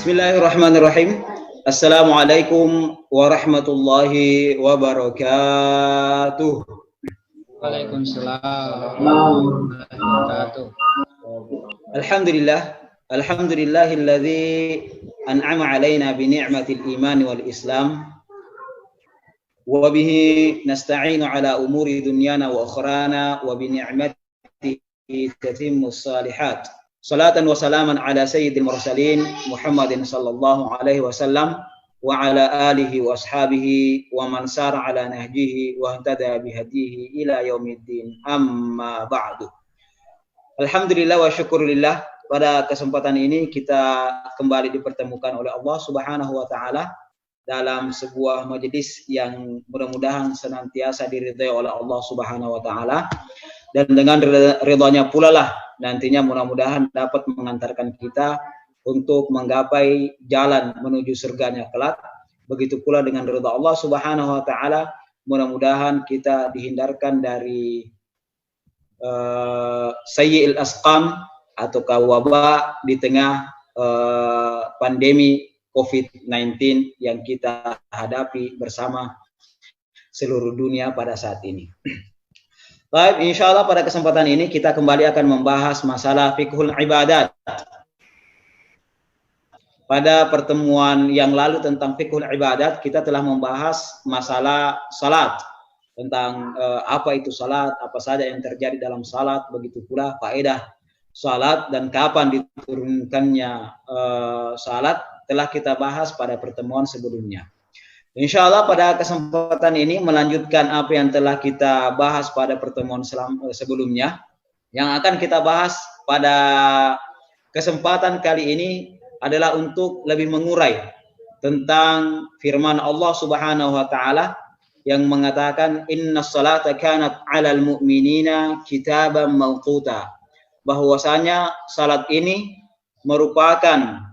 Bismillahirrahmanirrahim. Assalamualaikum warahmatullahi wabarakatuh. Waalaikumsalam warahmatullahi wabarakatuh. Alhamdulillahilladzi an'ama alaina bi ni'matil iman wal islam wa bihi nasta'inu ala umuri dunyana wa akhrana wa bi ni'matihi tatimmus salihat. Salatan wa salaman ala sayyidil mursalin Muhammadin sallallahu alaihi wasallam wa ala alihi wa ashabihi wa man sara ala nahjihi wa ihtada bihadihi ila yaumiddin, amma ba'du. Alhamdulillah wa syukurillah, pada kesempatan ini kita kembali dipertemukan oleh Allah Subhanahu wa taala dalam sebuah majelis yang mudah-mudahan senantiasa diridhai oleh Allah Subhanahu wa taala, dan dengan ridhonya pula lah nantinya mudah-mudahan dapat mengantarkan kita untuk menggapai jalan menuju surganya kelak. Begitu pula dengan ridha Allah Subhanahu wa taala, mudah-mudahan kita dihindarkan dari sayyi'il asqam atau wabah di tengah pandemi COVID-19 yang kita hadapi bersama seluruh dunia pada saat ini. Baik, insya Allah pada kesempatan ini kita kembali akan membahas masalah fiqhul ibadat. Pada pertemuan yang lalu tentang fiqhul ibadat, kita telah membahas masalah salat, tentang apa itu salat, apa saja yang terjadi dalam salat, begitu pula faedah salat dan kapan diturunkannya salat telah kita bahas pada pertemuan sebelumnya. Insya Allah pada kesempatan ini melanjutkan apa yang telah kita bahas pada pertemuan sebelumnya. Yang akan kita bahas pada kesempatan kali ini adalah untuk lebih mengurai tentang firman Allah Subhanahu wa taala yang mengatakan innas salata kanat 'alal mu'minina kitaban mawquta, bahwasanya salat ini merupakan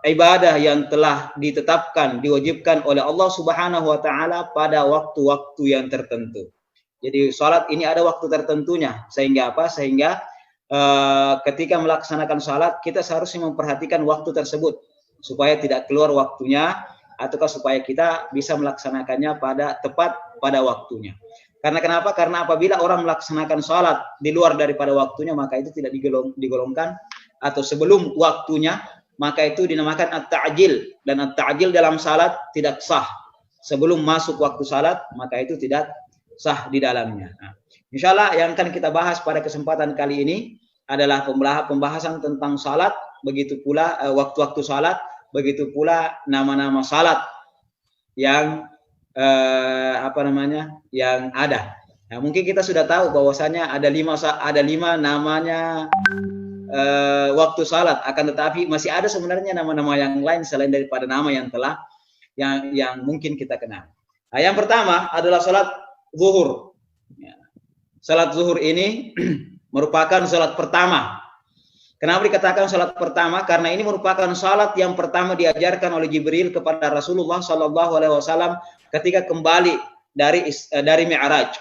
ibadah yang telah ditetapkan, diwajibkan oleh Allah Subhanahu wa taala pada waktu-waktu yang tertentu. Jadi salat ini ada waktu tertentunya, sehingga apa? Sehingga ketika melaksanakan salat kita seharusnya memperhatikan waktu tersebut supaya tidak keluar waktunya, ataukah supaya kita bisa melaksanakannya tepat pada waktunya. Karena kenapa? Karena apabila orang melaksanakan salat di luar daripada waktunya, maka itu tidak digolongkan atau sebelum waktunya, maka itu dinamakan at-ta'jil, dan at-ta'jil dalam salat tidak sah. Sebelum masuk waktu salat, maka itu tidak sah di dalamnya. Nah, insyaallah yang akan kita bahas pada kesempatan kali ini adalah pembahasan tentang salat, begitu pula waktu-waktu salat, begitu pula nama-nama salat yang yang ada. Nah, mungkin kita sudah tahu bahwasanya ada lima namanya waktu salat, akan tetapi masih ada sebenarnya nama-nama yang lain selain daripada nama yang telah yang mungkin kita kenal. Nah, yang pertama adalah salat zuhur. Salat zuhur ini merupakan salat pertama. Kenapa dikatakan salat pertama? Karena ini merupakan salat yang pertama diajarkan oleh Jibril kepada Rasulullah Sallallahu Alaihi Wasallam ketika kembali dari Mi'raj.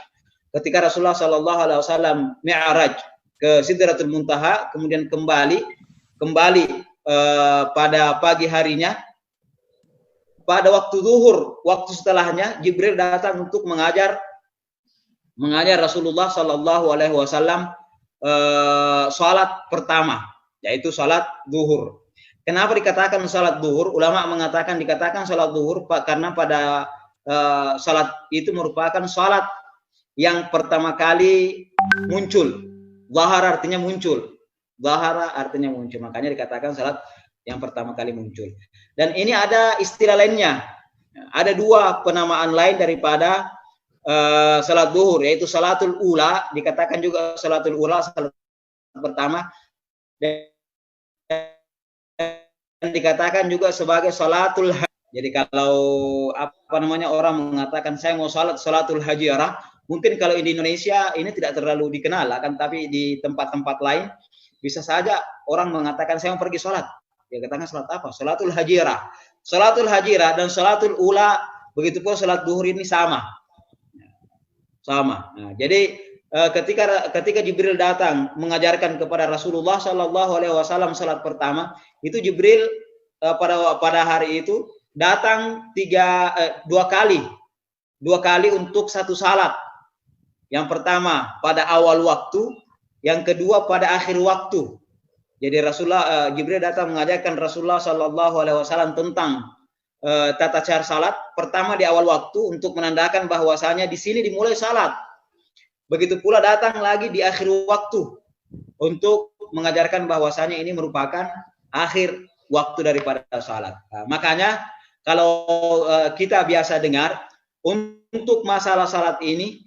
Ketika Rasulullah Sallallahu Alaihi Wasallam Mi'raj ke Sidratul Muntaha, kemudian kembali pada pagi harinya, pada waktu zuhur, waktu setelahnya Jibril datang untuk mengajar Rasulullah Sallallahu Alaihi Wasallam salat pertama, yaitu salat zuhur. Kenapa dikatakan salat zuhur? Ulama mengatakan dikatakan salat zuhur karena pada salat itu merupakan salat yang pertama kali muncul. Zahara artinya muncul. Zahara artinya muncul. Makanya dikatakan salat yang pertama kali muncul. Dan ini ada istilah lainnya. Ada dua penamaan lain daripada salat zuhur, yaitu salatul ula, dikatakan juga salatul ula, salat pertama, dan dikatakan juga sebagai salatul haji. Jadi kalau orang mengatakan saya mau salatul hajirah, mungkin kalau di Indonesia ini tidak terlalu dikenal, akan tapi di tempat-tempat lain bisa saja orang mengatakan saya mau pergi salat. Dia katakan salat apa? Salatul hajirah. Salatul hajirah dan salatul ula, begitu pula salat zuhur ini sama. Nah, jadi ketika Jibril datang mengajarkan kepada Rasulullah Shallallahu Alaihi Wasallam salat pertama, itu Jibril pada hari itu datang dua kali untuk satu salat. Yang pertama pada awal waktu, yang kedua pada akhir waktu. Jadi Jibril datang mengajarkan Rasulullah Shallallahu Alaihi Wasallam tentang tata cara salat. Pertama di awal waktu untuk menandakan bahwasanya di sini dimulai salat. Begitu pula datang lagi di akhir waktu untuk mengajarkan bahwasanya ini merupakan akhir waktu daripada salat. Nah, makanya kalau kita biasa dengar untuk masalah salat ini,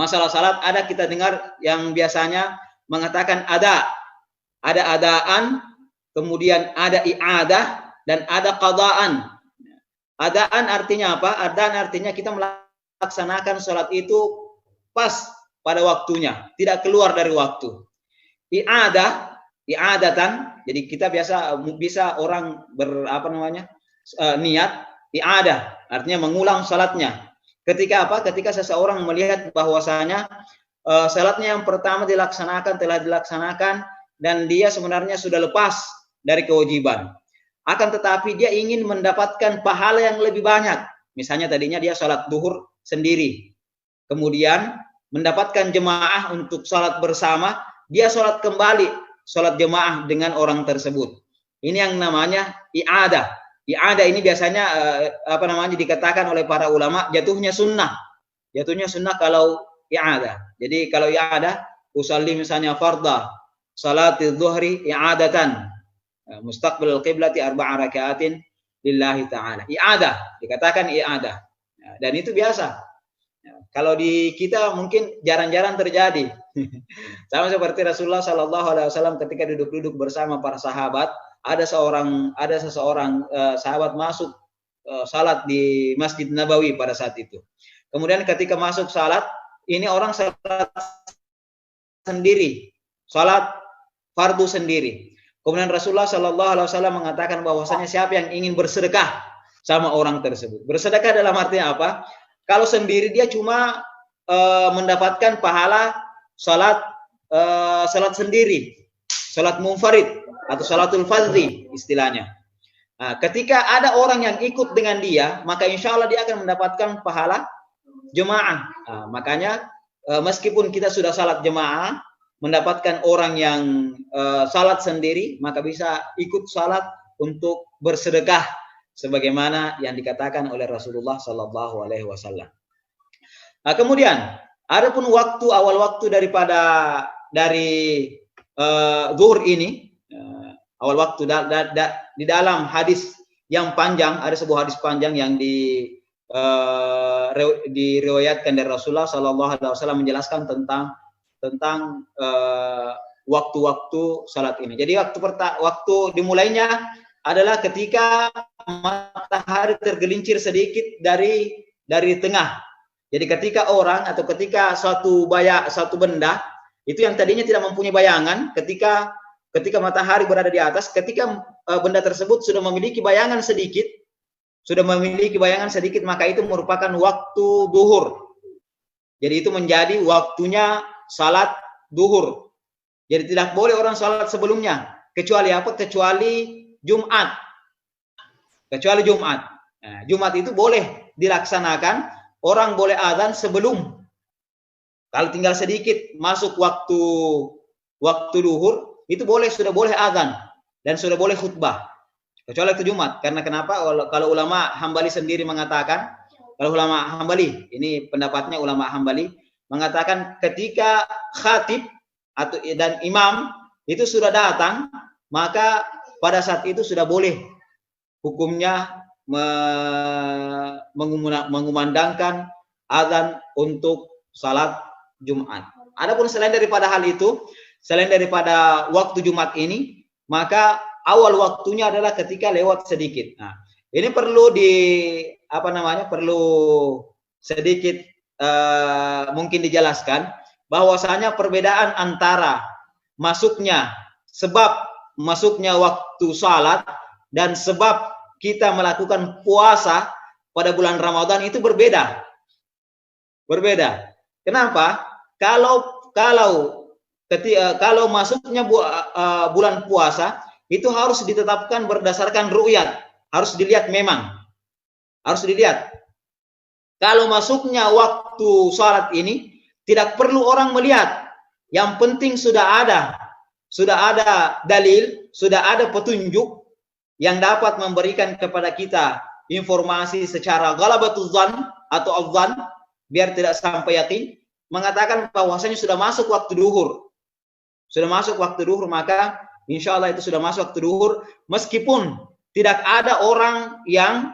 masalah salat ada kita dengar yang biasanya mengatakan ada adaan, kemudian ada i'adah dan ada qadaan. Adaan artinya apa? Adaan artinya kita melaksanakan salat itu pas pada waktunya, tidak keluar dari waktu. I'adatan, jadi kita bisa orang niat i'adah, artinya mengulang salatnya. Ketika apa? Ketika seseorang melihat bahwasanya salatnya yang pertama telah dilaksanakan dan dia sebenarnya sudah lepas dari kewajiban. Akan tetapi dia ingin mendapatkan pahala yang lebih banyak. Misalnya tadinya dia salat duhur sendiri, kemudian mendapatkan jemaah untuk salat bersama, dia salat kembali, salat jemaah dengan orang tersebut. Ini yang namanya i'adah. I'adah ini biasanya dikatakan oleh para ulama jatuhnya sunnah. Jatuhnya sunnah kalau i'adah. Jadi kalau i'adah, usalli misalnya fardha, salatil dhuhri i'adatan, mustaqbilal qiblati arba'a raka'atin lillahi ta'ala. I'adah, dikatakan i'adah. Dan itu biasa. Kalau di kita mungkin jarang-jarang terjadi. Sama seperti Rasulullah Shallallahu Alaihi Wasallam ketika duduk-duduk bersama para sahabat, ada seseorang sahabat masuk salat di Masjid Nabawi pada saat itu. Kemudian ketika masuk salat, ini orang salat sendiri, salat fardu sendiri. Kemudian Rasulullah Shallallahu Alaihi Wasallam mengatakan bahwasanya siapa yang ingin bersedekah sama orang tersebut. Bersedekah dalam artinya apa? Kalau sendiri dia cuma mendapatkan pahala salat sendiri, salat munfarid atau salatul fardhi istilahnya. Nah, ketika ada orang yang ikut dengan dia, maka insya Allah dia akan mendapatkan pahala jemaah. Nah, makanya meskipun kita sudah salat jemaah, mendapatkan orang yang salat sendiri, maka bisa ikut salat untuk bersedekah sebagaimana yang dikatakan oleh Rasulullah Sallallahu Alaihi Wasallam. Nah, kemudian adapun awal waktu dari zuhur ini, awal waktu di dalam hadis yang panjang, ada sebuah hadis panjang yang diriwayatkan dari Rasulullah Sallallahu Alaihi Wasallam menjelaskan tentang waktu-waktu salat ini. Jadi waktu dimulainya adalah ketika matahari tergelincir sedikit dari tengah. Jadi ketika orang atau ketika suatu benda itu yang tadinya tidak mempunyai bayangan, ketika matahari berada di atas, ketika benda tersebut sudah memiliki bayangan sedikit, maka itu merupakan waktu duhur. Jadi itu menjadi waktunya salat duhur. Jadi tidak boleh orang salat sebelumnya, kecuali apa? Kecuali Jumat. Nah, Jumat itu boleh dilaksanakan, orang boleh azan sebelum. Kalau tinggal sedikit masuk waktu duhur, itu sudah boleh azan dan sudah boleh khutbah. Kecuali itu Jumat. Karena kenapa? Kalau ulama Hambali sendiri mengatakan, ini pendapatnya ulama Hambali mengatakan ketika khatib dan imam itu sudah datang, maka pada saat itu sudah boleh hukumnya mengumandangkan azan untuk salat Jumat. Adapun selain daripada hal itu, selain daripada waktu Jumat ini, maka awal waktunya adalah ketika lewat sedikit. Nah, ini perlu perlu sedikit mungkin dijelaskan bahwasanya perbedaan antara sebab masuknya waktu salat dan sebab kita melakukan puasa pada bulan Ramadan itu berbeda. Kenapa? kalau masuknya bulan puasa itu harus ditetapkan berdasarkan ru'yat, harus dilihat memang, harus dilihat. Kalau masuknya waktu salat ini tidak perlu orang melihat, yang penting sudah ada dalil, sudah ada petunjuk yang dapat memberikan kepada kita informasi secara ghalabatuz dzan atau adzan, biar tidak sampai yakin, mengatakan bahwasanya sudah masuk waktu duhur. Sudah masuk waktu duhur, maka insya Allah itu sudah masuk waktu duhur, meskipun tidak ada orang yang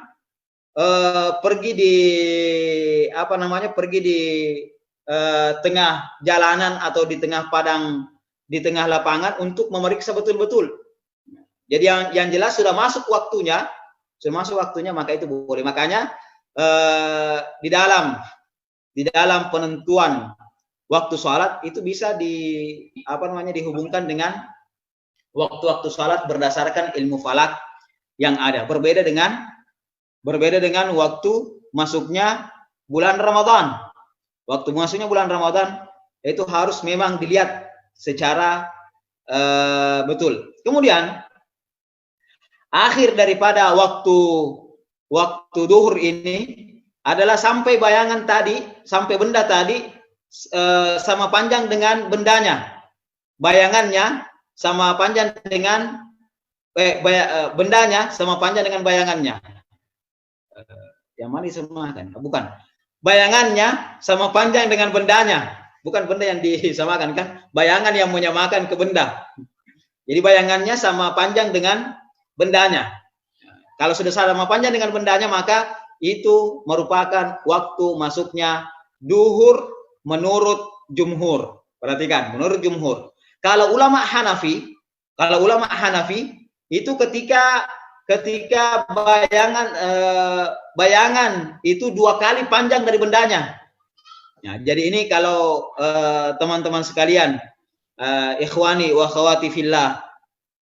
pergi di tengah jalanan atau di tengah padang, di tengah lapangan untuk memeriksa betul-betul. Jadi yang jelas sudah masuk waktunya, maka itu boleh. Makanya di dalam penentuan waktu sholat itu bisa dihubungkan dengan waktu-waktu sholat berdasarkan ilmu falak yang ada. Berbeda dengan waktu masuknya bulan Ramadan. Waktu masuknya bulan Ramadan itu harus memang dilihat secara betul. Kemudian akhir daripada waktu duhur ini adalah sampai benda tadi sama panjang dengan bendanya. Bayangannya sama panjang dengan bendanya sama panjang dengan bayangannya. Yang mana disamakan? Bukan. Bayangannya sama panjang dengan bendanya. Bukan benda yang disamakan, kan? Bayangan yang menyamakan ke benda. Jadi bayangannya sama panjang dengan bendanya. Kalau sudah sama panjang dengan bendanya, maka itu merupakan waktu masuknya duhur menurut jumhur. Perhatikan, menurut jumhur. Kalau ulama Hanafi itu ketika bayangan itu 2 kali panjang dari bendanya. Ya, jadi ini kalau teman-teman sekalian, ikhwani wa akhwati fillah,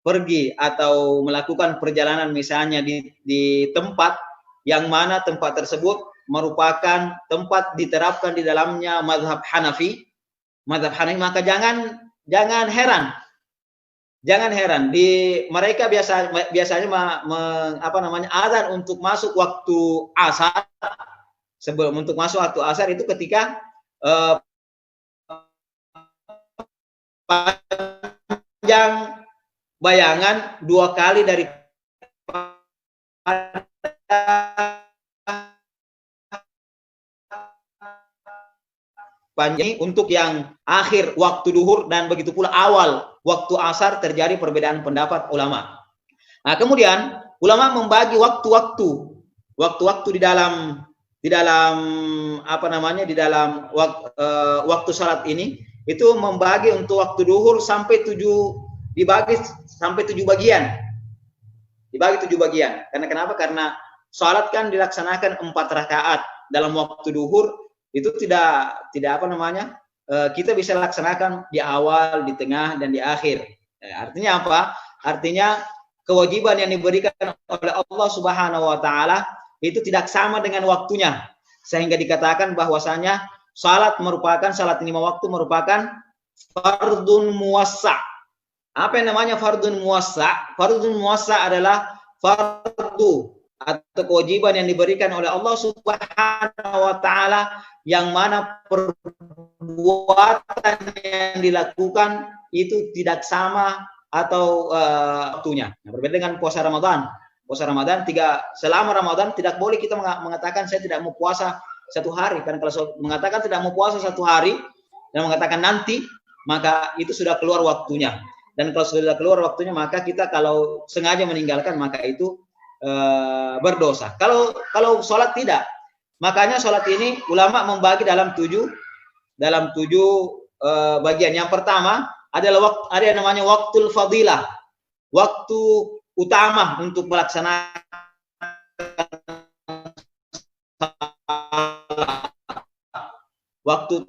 pergi atau melakukan perjalanan misalnya di tempat yang mana tempat tersebut merupakan tempat diterapkan di dalamnya mazhab Hanafi, maka jangan heran. Mereka biasanya azan untuk masuk waktu asar. Sebelum untuk masuk waktu asar itu ketika panjang bayangan 2 kali dari panjang untuk yang akhir waktu duhur, dan begitu pula awal waktu asar terjadi perbedaan pendapat ulama. Nah, kemudian ulama membagi waktu-waktu di dalam waktu salat ini, itu membagi untuk waktu duhur dibagi sampai 7 bagian. Dibagi 7 bagian. Kenapa? Karena salat kan dilaksanakan 4 rakaat dalam waktu duhur, itu tidak kita bisa laksanakan di awal, di tengah, dan di akhir. Artinya apa? Artinya kewajiban yang diberikan oleh Allah Subhanahu wa taala itu tidak sama dengan waktunya, sehingga dikatakan bahwasanya salat 5 waktu merupakan fardun muwassa. Apa yang namanya fardun muwassa? Fardun muwassa adalah fardu atau kewajiban yang diberikan oleh Allah Subhanahu wa taala, yang mana perbuatan yang dilakukan itu tidak sama atau waktunya. Berbeda dengan puasa Ramadan. Puasa Ramadan selama Ramadan tidak boleh kita mengatakan saya tidak mau puasa 1 hari. Karena kalau mengatakan tidak mau puasa 1 hari dan mengatakan nanti, maka itu sudah keluar waktunya. Dan kalau sudah keluar waktunya, maka kita kalau sengaja meninggalkan, maka itu berdosa. Kalau sholat tidak. Makanya sholat ini ulama membagi dalam 7 bagian. Yang pertama adalah ada yang namanya waktul fadilah, waktu utama untuk melaksanakan waktu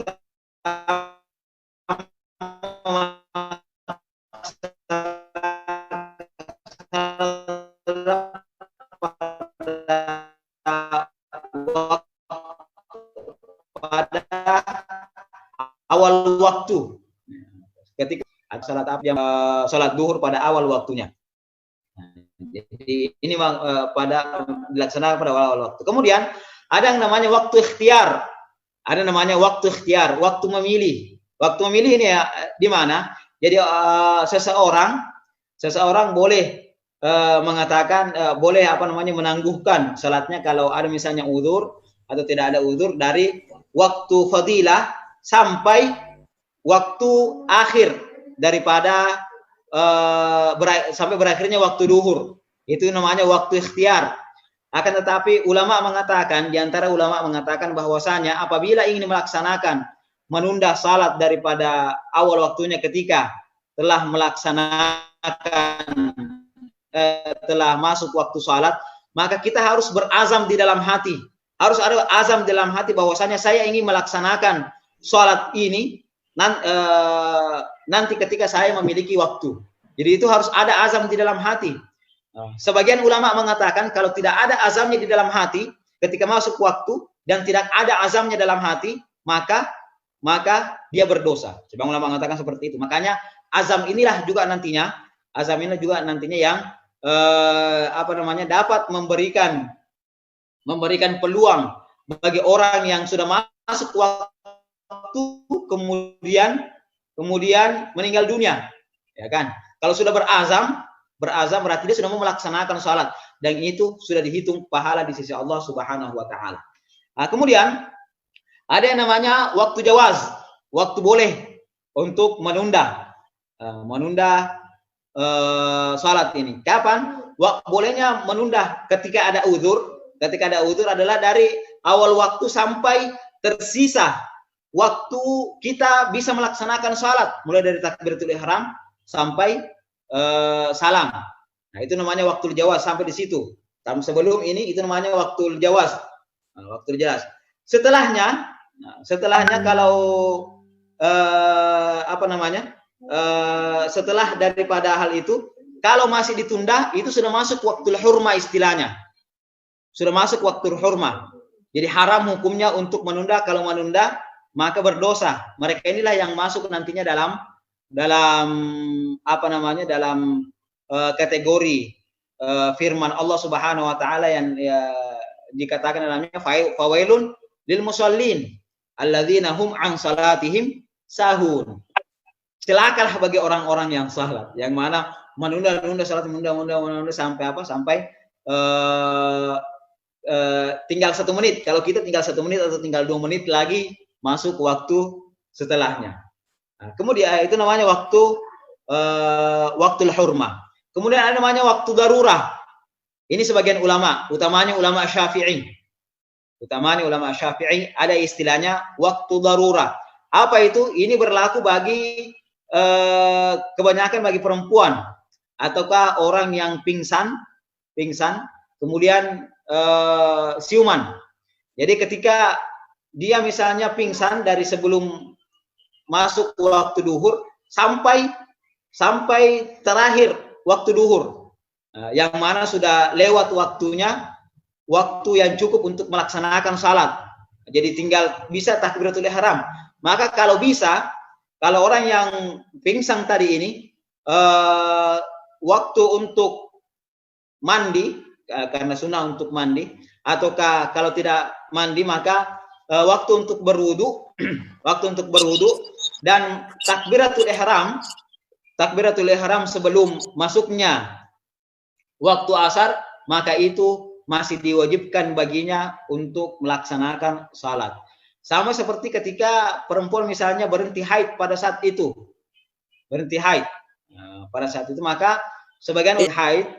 pada awal waktu. Ketika salat apa yang salat duhur pada awal waktunya. Jadi ini pada dilaksanakan pada awal waktu. Kemudian ada yang namanya waktu ikhtiar. Ada namanya waktu ikhtiar, waktu memilih. Waktu memilih ini ya di mana? Jadi seseorang boleh mengatakan boleh menangguhkan salatnya kalau ada misalnya uzur atau tidak ada uzur dari waktu fadilah sampai waktu akhir daripada sampai berakhirnya waktu duhur. Itu namanya waktu ikhtiar. Akan tetapi ulama mengatakan, di antara ulama mengatakan bahwasanya apabila ingin melaksanakan menunda salat daripada awal waktunya ketika telah melaksanakan telah masuk waktu salat, maka kita harus berazam di dalam hati. Harus ada azam di dalam hati bahwasanya saya ingin melaksanakan salat ini nanti ketika saya memiliki waktu. Jadi itu harus ada azam di dalam hati. Sebagian ulama mengatakan kalau tidak ada azamnya di dalam hati ketika masuk waktu dan tidak ada azamnya dalam hati, maka dia berdosa. Sebagian ulama mengatakan seperti itu. Makanya azam inilah juga nantinya yang dapat memberikan peluang bagi orang yang sudah masuk waktu kemudian meninggal dunia, ya kan? Kalau sudah berazam berarti dia sudah mau melaksanakan salat dan itu sudah dihitung pahala di sisi Allah Subhanahu wa taala. Nah, kemudian ada yang namanya waktu jawaz, waktu boleh untuk menunda salat ini. Kapan? Bolehnya menunda ketika ada uzur. Ketika ada uzur adalah dari awal waktu sampai tersisa waktu kita bisa melaksanakan salat, mulai dari takbiratul ihram sampai salam. Nah, itu namanya waktu jawaz sampai di situ. Sebelum ini itu namanya waktu jawaz. Waktu jawaz. Setelahnya kalau setelah daripada hal itu, kalau masih ditunda itu sudah masuk waktu hurma istilahnya. Sudah masuk waktu hurma. Jadi haram hukumnya untuk menunda. Kalau menunda maka berdosa. Mereka inilah yang masuk nantinya dalam kategori firman Allah Subhanahu wa taala yang dikatakan dalamnya fawailun lil musallin alladzina hum an salatihim sahun. Celakalah bagi orang-orang yang salat, yang mana menunda salat, menunda sampai tinggal 1 menit. Kalau kita tinggal 1 menit atau tinggal 2 menit lagi masuk waktu setelahnya. Nah, kemudian itu namanya waktu hurma. Kemudian ada namanya waktu darurah. Ini sebagian ulama, utamanya ulama Syafi'i. Ada istilahnya waktu darurah. Apa itu? Ini berlaku bagi kebanyakan bagi perempuan ataukah orang yang pingsan kemudian siuman. Jadi ketika dia misalnya pingsan dari sebelum masuk waktu duhur sampai terakhir waktu duhur, yang mana sudah lewat waktunya, waktu yang cukup untuk melaksanakan salat. Jadi tinggal bisa takbiratul ihram. Maka kalau orang yang pingsan tadi ini waktu untuk mandi, karena sunnah untuk mandi, ataukah kalau tidak mandi maka waktu untuk berwudu dan takbiratul ihram sebelum masuknya waktu asar, maka itu masih diwajibkan baginya untuk melaksanakan salat. Sama seperti ketika perempuan misalnya berhenti haid pada saat itu. Pada saat itu maka sebagian haid,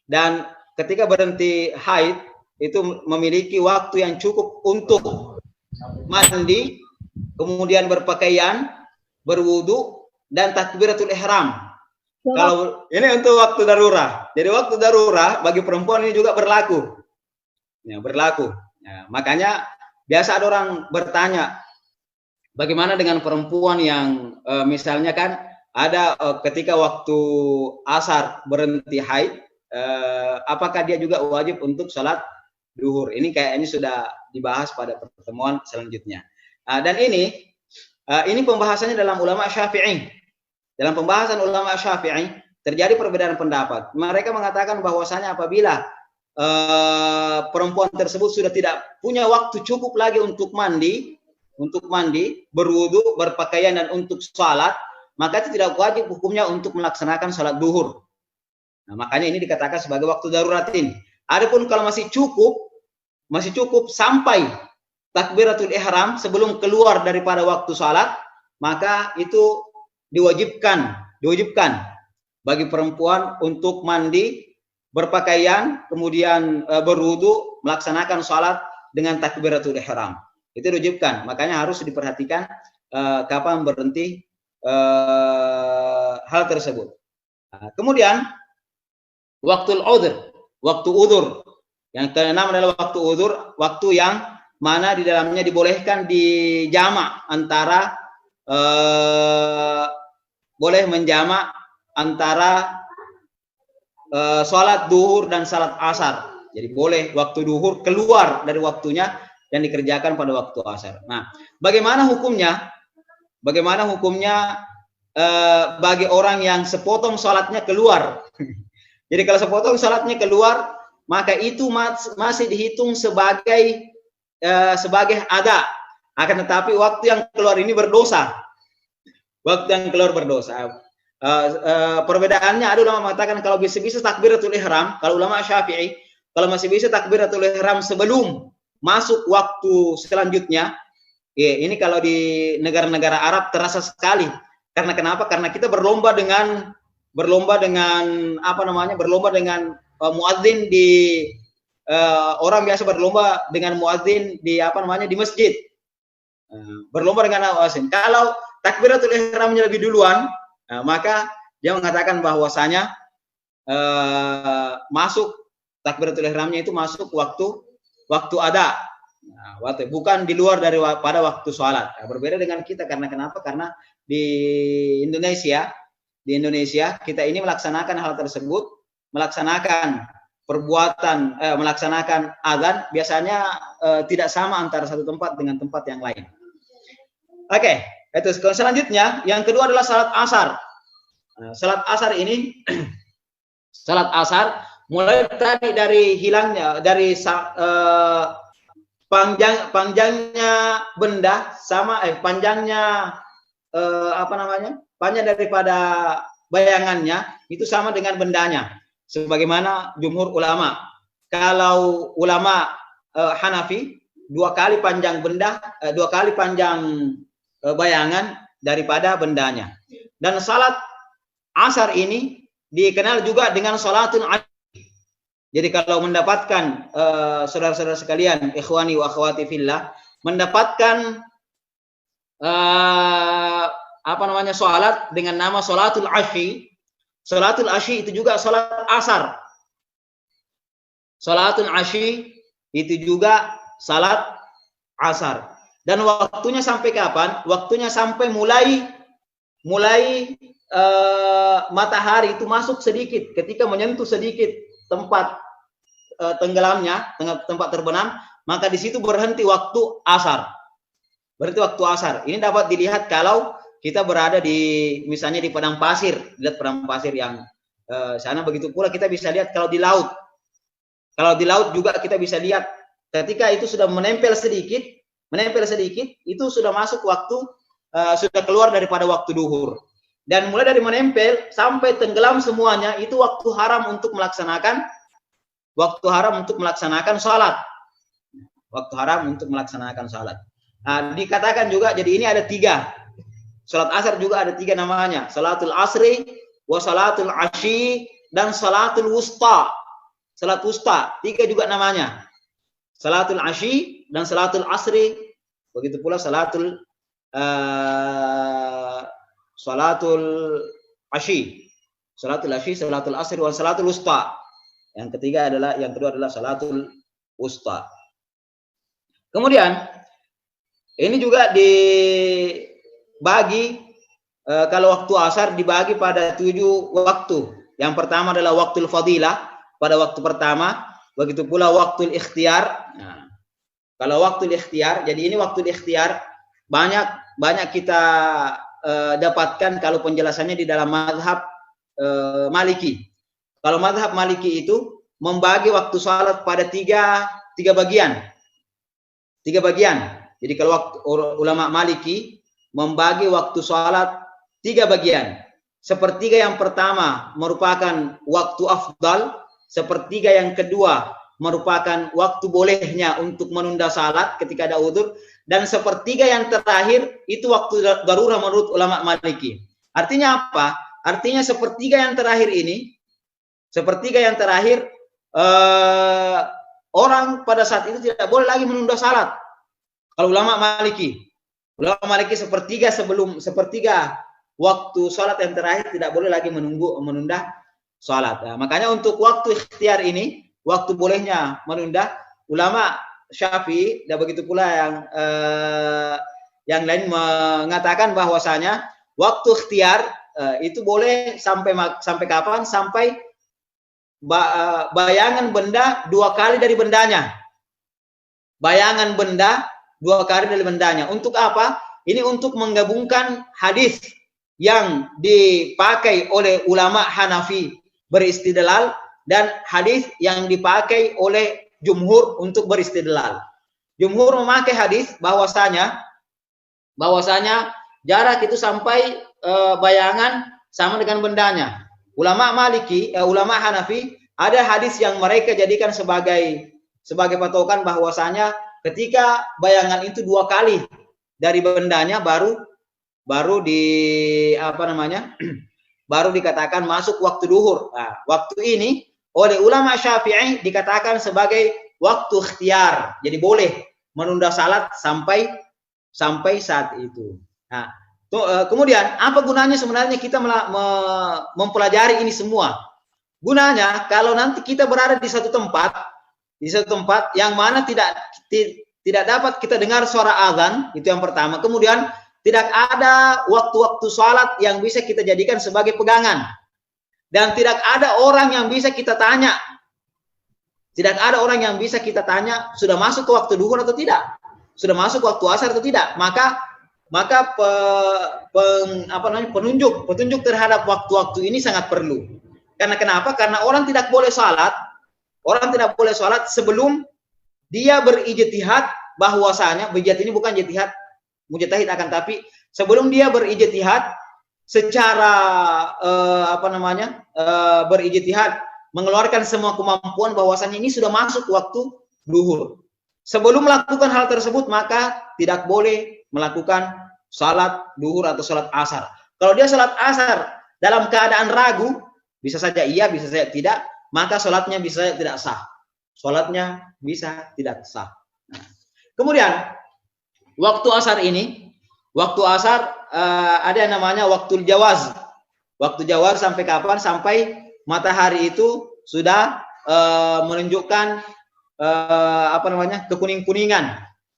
dan ketika berhenti haid itu memiliki waktu yang cukup untuk mandi, kemudian berpakaian, berwudu, dan takbiratul ihram. Kalau ini untuk waktu darurat. Jadi waktu darurat bagi perempuan ini juga berlaku. Makanya biasa ada orang bertanya, bagaimana dengan perempuan yang misalnya kan ada ketika waktu asar berhenti haid, apakah dia juga wajib untuk sholat duhur? Ini kayaknya sudah dibahas pada pertemuan selanjutnya. Dan ini Ini pembahasannya dalam ulama Syafi'i. Dalam pembahasan ulama Syafi'i terjadi perbedaan pendapat. Mereka mengatakan bahwasanya apabila perempuan tersebut sudah tidak punya waktu cukup lagi untuk mandi, berwudu, berpakaian dan untuk sholat, maka itu tidak wajib hukumnya untuk melaksanakan sholat duhur. Nah, makanya ini dikatakan sebagai waktu daruratin. Adapun kalau masih cukup sampai takbiratul ihram sebelum keluar daripada waktu sholat, maka itu diwajibkan bagi perempuan untuk mandi, berpakaian, kemudian berwudu, melaksanakan sholat dengan takbiratul ihram. Itu diwajibkan. Makanya harus diperhatikan kapan berhenti hal tersebut. Kemudian waktu udzur. Yang keenam adalah waktu udzur, waktu yang mana di dalamnya dibolehkan dijamak antara boleh menjamak antara sholat duhur dan sholat asar. Jadi boleh waktu duhur keluar dari waktunya dan dikerjakan pada waktu asar. Nah, bagaimana hukumnya? Bagi orang yang sepotong sholatnya keluar? Jadi kalau sepotong sholatnya keluar, maka itu masih dihitung sebagai ada. Akan tetapi waktu yang keluar ini berdosa. Perbedaannya ada ulama mengatakan kalau bisa takbiratul ihram, kalau ulama Syafi'i kalau masih bisa takbiratul ihram sebelum masuk waktu selanjutnya, ini kalau di negara-negara Arab terasa sekali. Karena kenapa? Karena kita berlomba dengan muadzin di orang biasa berlomba dengan muadzin di di masjid. Berlomba dengan muadzin. Kalau takbiratul ihramnya lebih duluan, maka dia mengatakan bahwasanya masuk takbiratul ihramnya itu masuk waktu ada. Bukan di luar pada waktu sholat. Berbeda dengan kita karena kenapa? Karena di Indonesia kita ini melaksanakan hal tersebut, melaksanakan azan biasanya tidak sama antara satu tempat dengan tempat yang lain. Oke, itu selanjutnya yang kedua adalah salat asar. Salat asar ini salat asar mulai tadi dari hilangnya panjangnya benda sama panjang daripada bayangannya itu sama dengan bendanya. Sebagaimana jumhur ulama. Kalau ulama Hanafi 2 kali panjang bayangan daripada bendanya. Dan salat asar ini dikenal juga dengan salatul asri. Jadi kalau mendapatkan saudara-saudara sekalian, ikhwani wa akhwati fillah, mendapatkan salat dengan nama salatul asri. Salatul asri itu juga salat asar. Salatul asri itu juga salat asar. Dan waktunya sampai kapan? Waktunya sampai mulai matahari itu masuk sedikit, ketika menyentuh sedikit tempat tenggelamnya, tempat terbenam, maka di situ berhenti waktu asar. Berarti waktu asar. Ini dapat dilihat kalau kita berada misalnya di padang pasir, lihat padang pasir yang sana. Begitu pula kita bisa lihat kalau di laut. Kalau di laut juga kita bisa lihat ketika itu sudah menempel sedikit, itu sudah masuk waktu, sudah keluar daripada waktu duhur. Dan mulai dari menempel sampai tenggelam semuanya itu waktu haram untuk melaksanakan salat. Waktu haram untuk melaksanakan salat. Nah, dikatakan juga jadi ini ada 3. Salat asar juga ada 3 namanya. Salatul asri, wa salatul asyi, dan salatul wusta. Salat wusta, 3 juga namanya. Salatul asyi dan salatul asri. Begitu pula salatul asyi. Salatul asyi, salatul asri, wa salatul wusta. Yang kedua adalah salatul wusta. Kemudian ini juga dibagi kalau waktu asar dibagi pada 7 waktu. Yang pertama adalah waktu fadilah pada waktu pertama, begitu pula waktu ikhtiar. Nah, kalau waktu ikhtiar, jadi ini waktu ikhtiar banyak banyak kita dapatkan kalau penjelasannya di dalam mazhab Maliki. Kalau mazhab Maliki itu membagi waktu sholat pada tiga bagian. Tiga bagian. Jadi kalau ulama Maliki membagi waktu sholat tiga bagian. Sepertiga yang pertama merupakan waktu afdal, sepertiga yang kedua merupakan waktu bolehnya untuk menunda salat ketika ada udzur, dan sepertiga yang terakhir itu waktu darurah menurut ulama Maliki. Artinya apa? Artinya sepertiga yang terakhir ini, orang pada saat itu tidak boleh lagi menunda salat. Kalau ulama Maliki sepertiga waktu salat yang terakhir tidak boleh lagi menunda salat. Nah, makanya untuk waktu ikhtiar ini, waktu bolehnya menunda, ulama Syafi'i dan begitu pula yang lain mengatakan bahwasanya waktu ikhtiar itu boleh sampai kapan? Sampai bayangan benda 2 kali dari bendanya. Bayangan benda 2 kali dari bendanya. Untuk apa? Ini untuk menggabungkan hadis yang dipakai oleh ulama Hanafi beristidlal dan hadis yang dipakai oleh jumhur untuk beristidlal. Jumhur memakai hadis bahwasanya jarak itu sampai bayangan sama dengan bendanya. Ulama Hanafi ada hadis yang mereka jadikan sebagai patokan bahwasanya ketika bayangan itu 2 kali dari bendanya baru baru dikatakan masuk waktu duhur. Nah, waktu ini oleh ulama Syafi'i dikatakan sebagai waktu ikhtiar. Jadi boleh menunda salat sampai saat itu. Nah, kemudian apa gunanya sebenarnya kita mempelajari ini semua? Gunanya kalau nanti kita berada di satu tempat yang mana tidak dapat kita dengar suara azan, itu yang pertama. Kemudian tidak ada waktu-waktu salat yang bisa kita jadikan sebagai pegangan. Dan tidak ada orang yang bisa kita tanya. Tidak ada orang yang bisa kita tanya sudah masuk ke waktu duhur atau tidak? Sudah masuk waktu asar atau tidak? Maka petunjuk terhadap waktu-waktu ini sangat perlu. Karena kenapa? Karena orang tidak boleh salat sebelum dia berijtihad bahwasanya ijtihad ini bukan ijtihad mujtahid, akan tapi sebelum dia berijtihad secara berijtihad mengeluarkan semua kemampuan bahwasanya ini sudah masuk waktu duhur. Sebelum melakukan hal tersebut maka tidak boleh melakukan salat duhur atau salat asar. Kalau dia salat asar dalam keadaan ragu, bisa saja iya, bisa saja tidak, maka salatnya bisa tidak sah. Salatnya bisa tidak sah. Nah, kemudian waktu asar ada yang namanya waktu jawaz. Waktu jawaz sampai kapan? Sampai matahari itu sudah menunjukkan kekuning-kuningan.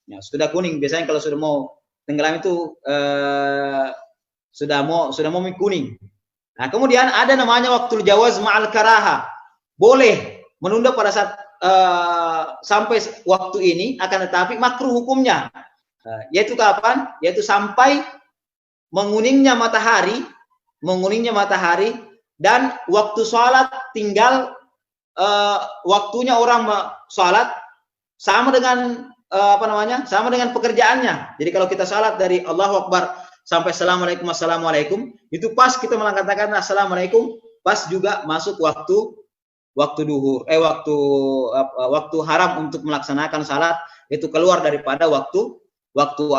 Ya, sudah kuning. Biasanya kalau sudah mau tenggelam itu sudah mau kuning. Nah, kemudian ada namanya waktu jawaz ma'al karaha. Boleh menunda pada saat sampai waktu ini, akan tetapi makruh hukumnya. Yaitu kapan? Yaitu sampai menguningnya matahari dan waktu sholat tinggal waktunya orang sholat sama dengan sama dengan pekerjaannya. Jadi kalau kita sholat dari Allahu Akbar sampai assalamualaikum, itu pas kita mengatakan assalamualaikum, pas juga masuk waktu duhur, waktu haram untuk melaksanakan salat, itu keluar daripada waktu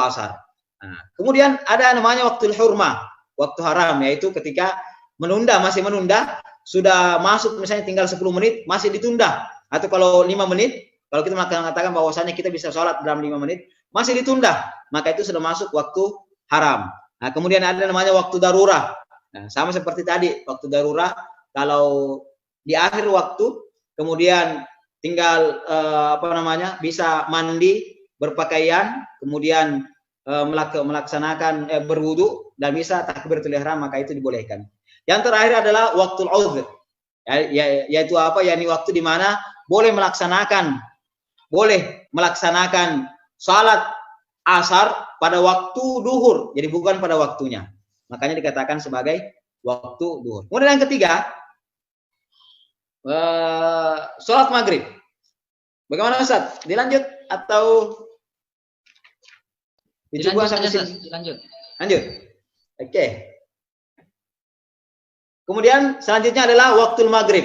asar. Nah, kemudian ada namanya waktu hurma, waktu haram, yaitu ketika masih menunda, sudah masuk misalnya tinggal 10 menit, masih ditunda. Atau kalau 5 menit, kalau kita mengatakan bahwasanya kita bisa sholat dalam 5 menit, masih ditunda, maka itu sudah masuk waktu haram. Nah, kemudian ada namanya waktu darurah. Nah, sama seperti tadi, waktu darurah, kalau di akhir waktu, kemudian tinggal bisa mandi, berpakaian, kemudian melaksanakan berwudu dan bisa takbiratul ihram, maka itu dibolehkan. Yang terakhir adalah waktu uzr, yaitu yakni waktu di mana boleh melaksanakan salat asar pada waktu duhur, jadi bukan pada waktunya. Makanya dikatakan sebagai waktu duhur. Kemudian yang ketiga, sholat maghrib. Bagaimana Ustaz? Dilanjut atau dicoba sampai sini? Dilanjut. Lanjut. Oke. Kemudian selanjutnya adalah waktu maghrib.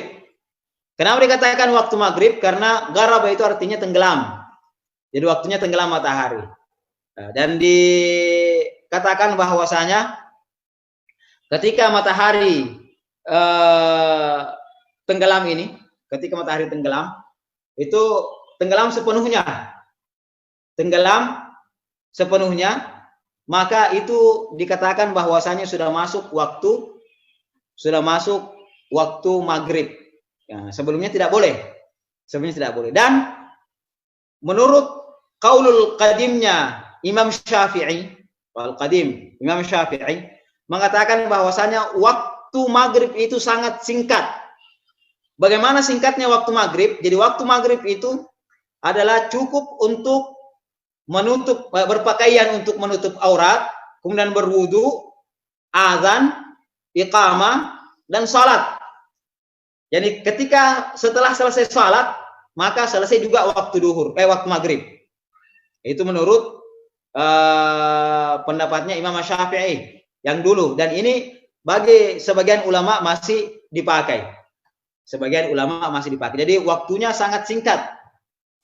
Kenapa dikatakan waktu maghrib? Karena garaba itu artinya tenggelam. Jadi waktunya tenggelam matahari. Dan dikatakan bahwasanya ketika matahari tenggelam ini, ketika matahari tenggelam, itu tenggelam sepenuhnya, maka itu dikatakan bahwasanya sudah masuk waktu maghrib. Ya, sebelumnya tidak boleh. Dan menurut qaulul qadimnya Imam Syafi'i, Imam Syafi'i mengatakan bahwasanya waktu maghrib itu sangat singkat. Bagaimana singkatnya waktu maghrib? Jadi waktu maghrib itu adalah cukup untuk berpakaian untuk menutup aurat, kemudian berwudu, azan, iqamah, dan salat. Jadi ketika setelah selesai salat, maka selesai juga waktu waktu maghrib. Itu menurut pendapatnya Imam Syafi'i yang dulu, dan ini bagi sebagian ulama masih dipakai. Jadi waktunya sangat singkat.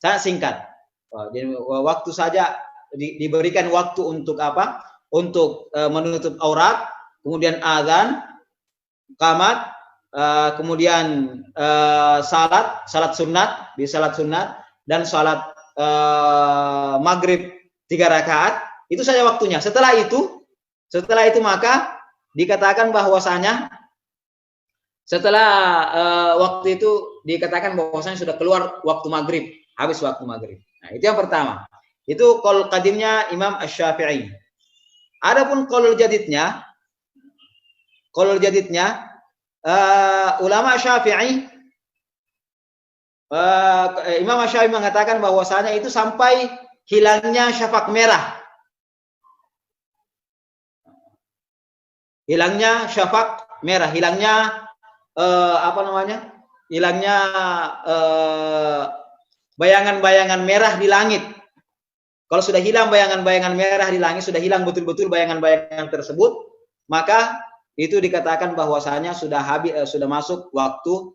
Jadi waktu saja diberikan waktu untuk apa? Untuk menutup aurat, kemudian azan, qamat, kemudian salat sunat, dan salat maghrib 3 rakaat. Itu saja waktunya. Setelah itu maka dikatakan bahwasanya waktu itu dikatakan bahwasanya sudah keluar waktu maghrib, habis waktu maghrib. Nah, itu yang pertama. Itu qaul qadimnya Imam Asy-Syafi'i. Adapun qaul jadidnya, ulama Syafi'i, Imam Syafi'i mengatakan bahwasanya itu sampai hilangnya syafaq merah. Hilangnya syafaq merah, hilangnya bayangan-bayangan merah di langit. Kalau sudah hilang bayangan-bayangan merah di langit, sudah hilang betul-betul bayangan-bayangan tersebut, maka itu dikatakan bahwasanya sudah masuk waktu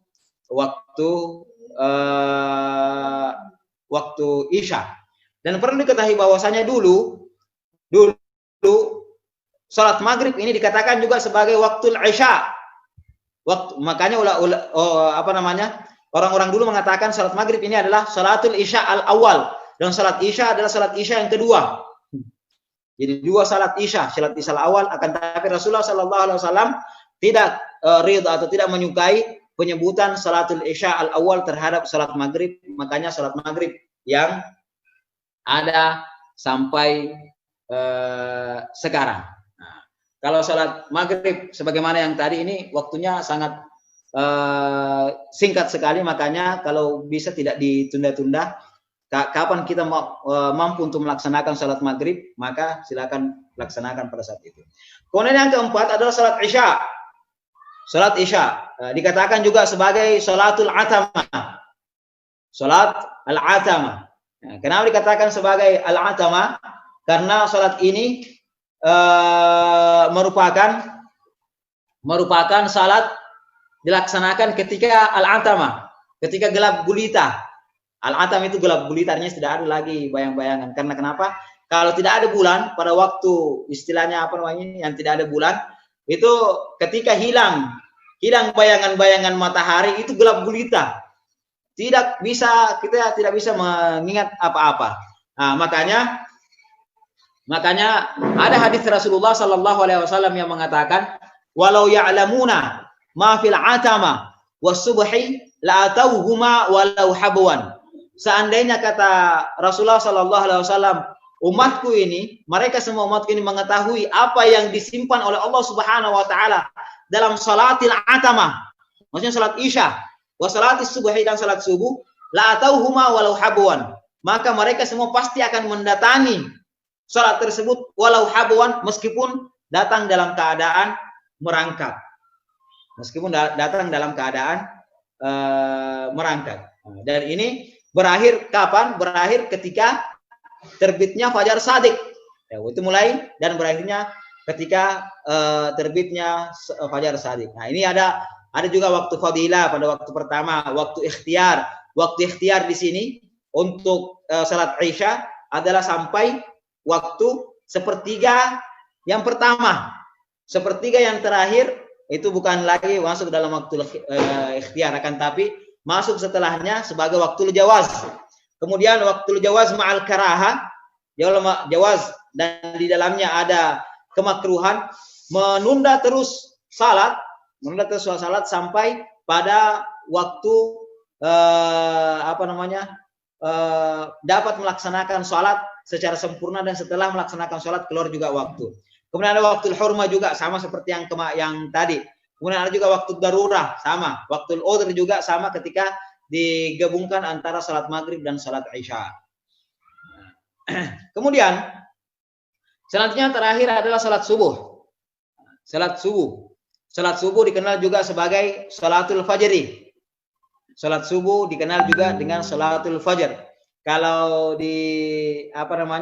Isya. Dan perlu diketahui bahwasanya dulu salat maghrib ini dikatakan juga sebagai waktu Isya. Makanya orang-orang dulu mengatakan salat maghrib ini adalah salatul Isya al-awwal, dan salat Isya adalah salat Isya yang kedua. Jadi 2 salat Isya al-awwal, akan tetapi Rasulullah sallallahu alaihi wasallam tidak ridha atau tidak menyukai penyebutan salatul Isya al-awwal terhadap salat maghrib. Makanya salat maghrib yang ada sampai sekarang. Nah, kalau salat maghrib sebagaimana yang tadi ini waktunya sangat singkat sekali, makanya kalau bisa tidak ditunda-tunda. Kapan kita mampu untuk melaksanakan salat maghrib, maka silakan laksanakan pada saat itu. Kemudian yang keempat adalah salat Isya. Salat Isya dikatakan juga sebagai salatul atamah. Salat al-atamah. Nah, kenapa dikatakan sebagai al-atamah? Karena salat ini merupakan salat dilaksanakan ketika al-atamah, ketika gelap gulita. Al-atam itu gelap gulita, artinya tidak ada lagi bayang-bayangan. Karena kenapa? Kalau tidak ada bulan pada waktu istilahnya yang tidak ada bulan, itu ketika hilang bayangan-bayangan matahari, itu gelap gulita. Kita tidak bisa mengingat apa-apa. Nah, makanya ada hadis Rasulullah sallallahu alaihi wasallam yang mengatakan, walau ya'lamuna ma fil atama was subhi la atauhuma walau habwan. Seandainya kata Rasulullah sallallahu alaihi wasallam, umatku ini, mereka semua umatku ini mengetahui apa yang disimpan oleh Allah Subhanahu wa taala dalam salatil atamah, maksudnya salat Isya, wa salatis subhi, dan salat subuh, la atauhuma walau habwan, maka mereka semua pasti akan mendatangi salat tersebut walau habwan, meskipun datang dalam keadaan merangkak. Meskipun datang dalam keadaan merangkak. Dan ini berakhir kapan? Berakhir ketika terbitnya fajar shadiq. Ya, itu mulai dan berakhirnya ketika terbitnya fajar shadiq. Nah, ini ada juga waktu fadilah pada waktu pertama, waktu ikhtiar. Waktu ikhtiar di sini untuk salat Isya adalah sampai waktu sepertiga yang pertama. Sepertiga yang terakhir itu bukan lagi masuk dalam waktu ikhtiar, akan tapi masuk setelahnya sebagai waktu jawaz. Kemudian waktu jawaz ma'al karahah, jawaz dan di dalamnya ada kemakruhan menunda terus salat sampai pada waktu dapat melaksanakan salat secara sempurna, dan setelah melaksanakan salat keluar juga waktu. Kemudian ada waktu hurma juga sama seperti yang tadi. Kemudian ada juga waktu darurah sama, waktu udhr juga sama ketika digabungkan antara salat maghrib dan salat isya. Kemudian selanjutnya terakhir adalah salat subuh. Salat subuh dikenal juga sebagai salatul fajri. Salat subuh dikenal juga dengan salatul fajr. Kalau di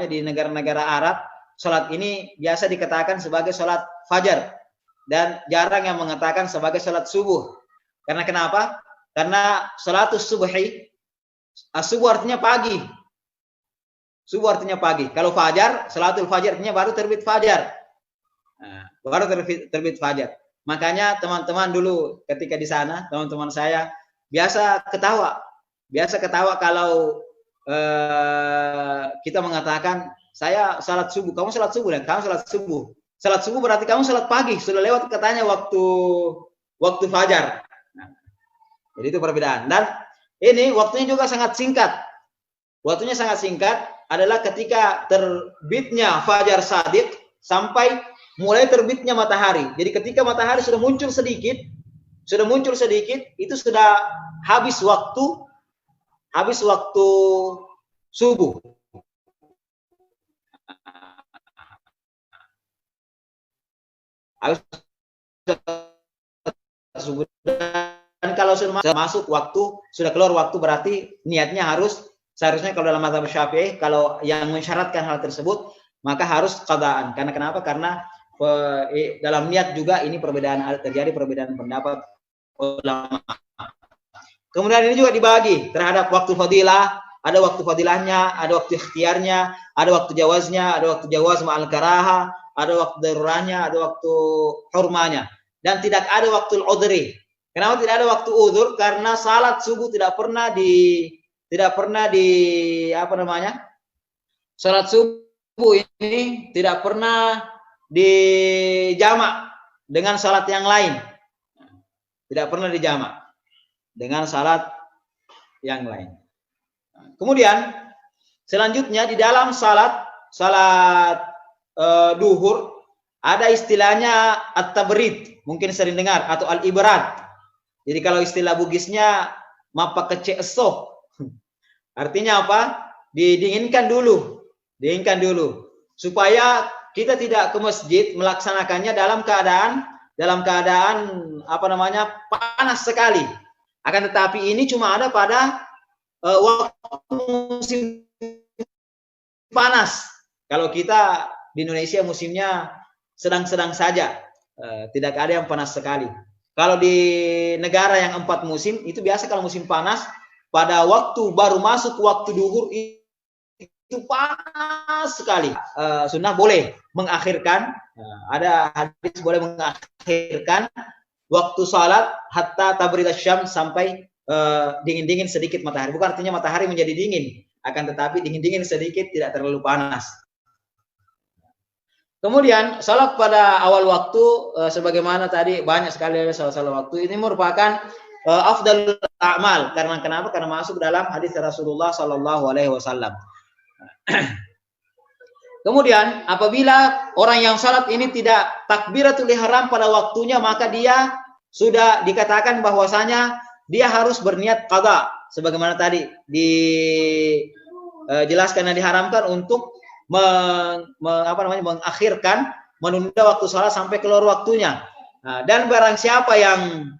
di negara-negara Arab, salat ini biasa dikatakan sebagai salat fajar dan jarang yang mengatakan sebagai salat subuh. Karena kenapa? Karena salatus subhi, subuh artinya pagi. Subuh artinya pagi. Kalau fajar, salatul fajar artinya baru terbit fajar. Nah, baru terbit fajar. Makanya teman-teman dulu ketika di sana, teman-teman saya biasa ketawa kalau kita mengatakan saya salat subuh, kamu salat subuh, dan kamu salat subuh. Salat subuh berarti kamu salat pagi, sudah lewat katanya waktu fajar. Nah, jadi itu perbedaan. Dan ini waktunya juga sangat singkat. Waktunya sangat singkat adalah ketika terbitnya fajar shadiq sampai mulai terbitnya matahari. Jadi ketika matahari sudah muncul sedikit, itu sudah habis waktu subuh. Habis subuh. Dan kalau sudah masuk waktu, sudah keluar waktu, berarti niatnya seharusnya kalau dalam mazhab Syafi'i, kalau yang mensyaratkan hal tersebut, maka harus qadaan. Karena kenapa? Karena dalam niat juga ini terjadi perbedaan pendapat ulama. Kemudian ini juga dibagi terhadap waktu fadilah, ada waktu fadilahnya, ada waktu ikhtiarnya, ada waktu jawaznya, ada waktu jawaz ma'al karaha, ada waktu darurahnya, ada waktu hurmanya, dan tidak ada waktu udhri. Kenapa tidak ada waktu udhur? Karena salat subuh tidak pernah salat subuh ini tidak pernah dijamak dengan salat yang lain. Tidak pernah dijamak dengan salat yang lain. Kemudian selanjutnya di dalam salat duhur ada istilahnya at-tabrid, mungkin sering dengar, atau al-ibrad. Jadi kalau istilah Bugisnya mapa kece esoh. Artinya apa? Didinginkan dulu supaya kita tidak ke masjid melaksanakannya dalam keadaan panas sekali. Akan tetapi ini cuma ada pada waktu musim panas. Kalau kita di Indonesia musimnya sedang-sedang saja, tidak ada yang panas sekali. Kalau di negara yang 4 musim, itu biasa kalau musim panas, pada waktu baru masuk waktu duhur itu panas sekali. Sunnah boleh mengakhirkan, ada hadis boleh mengakhirkan waktu salat hatta tabrid asy-syams, sampai dingin-dingin sedikit matahari. Bukan artinya matahari menjadi dingin, akan tetapi dingin-dingin sedikit, tidak terlalu panas. Kemudian salat pada awal waktu, sebagaimana tadi banyak sekali salat waktu ini merupakan afdalul a'mal. Karena kenapa? Karena masuk dalam hadis Rasulullah sallallahu alaihi wasallam. Kemudian apabila orang yang salat ini tidak takbiratul ihram pada waktunya, maka dia sudah dikatakan bahwasanya dia harus berniat qada, sebagaimana tadi dijelaskan dan diharamkan untuk mengakhirkan, menunda waktu sholat sampai keluar waktunya. Nah, dan barang siapa yang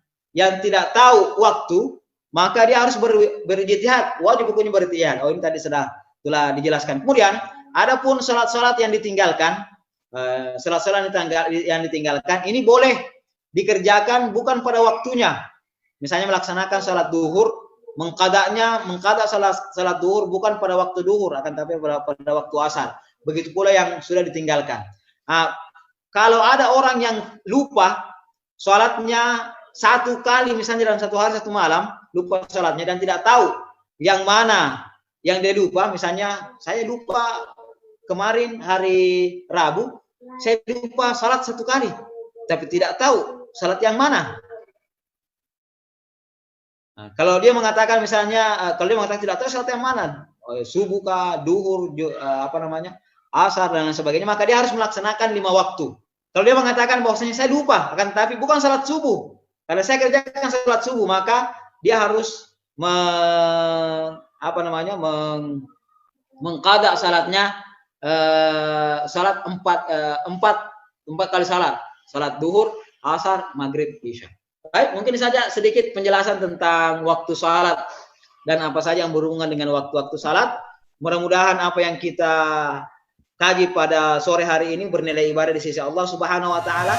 tidak tahu waktu, maka dia harus berijtihad, wajib hukumnya berijtihad. Oh, ini tadi telah dijelaskan. Kemudian adapun sholat-sholat yang ditinggalkan, yang ditinggalkan ini boleh dikerjakan bukan pada waktunya. Misalnya melaksanakan sholat duhur, mengqada sholat duhur bukan pada waktu duhur, akan tapi pada waktu asar. Begitu pula yang sudah ditinggalkan. Nah, kalau ada orang yang lupa sholatnya satu kali, misalnya dalam satu hari satu malam, lupa sholatnya dan tidak tahu yang mana yang dia lupa. Misalnya saya lupa kemarin hari Rabu, saya lupa sholat satu kali, tapi tidak tahu sholat yang mana. Nah, kalau dia mengatakan misalnya, tidak tahu sholat yang mana, subuh kah, duhur, asar dan sebagainya, maka dia harus melaksanakan 5 waktu. Kalau dia mengatakan bahwasanya saya lupa, akan tapi bukan sholat subuh, karena saya kerjakan sholat subuh, maka dia harus mengqada salatnya, salat 4 kali salat duhur, asar, maghrib, isya. Baik, mungkin saja sedikit penjelasan tentang waktu salat dan apa saja yang berhubungan dengan waktu-waktu salat. Mudah-mudahan apa yang kita kaji pada sore hari ini bernilai ibadah di sisi Allah Subhanahu wa taala.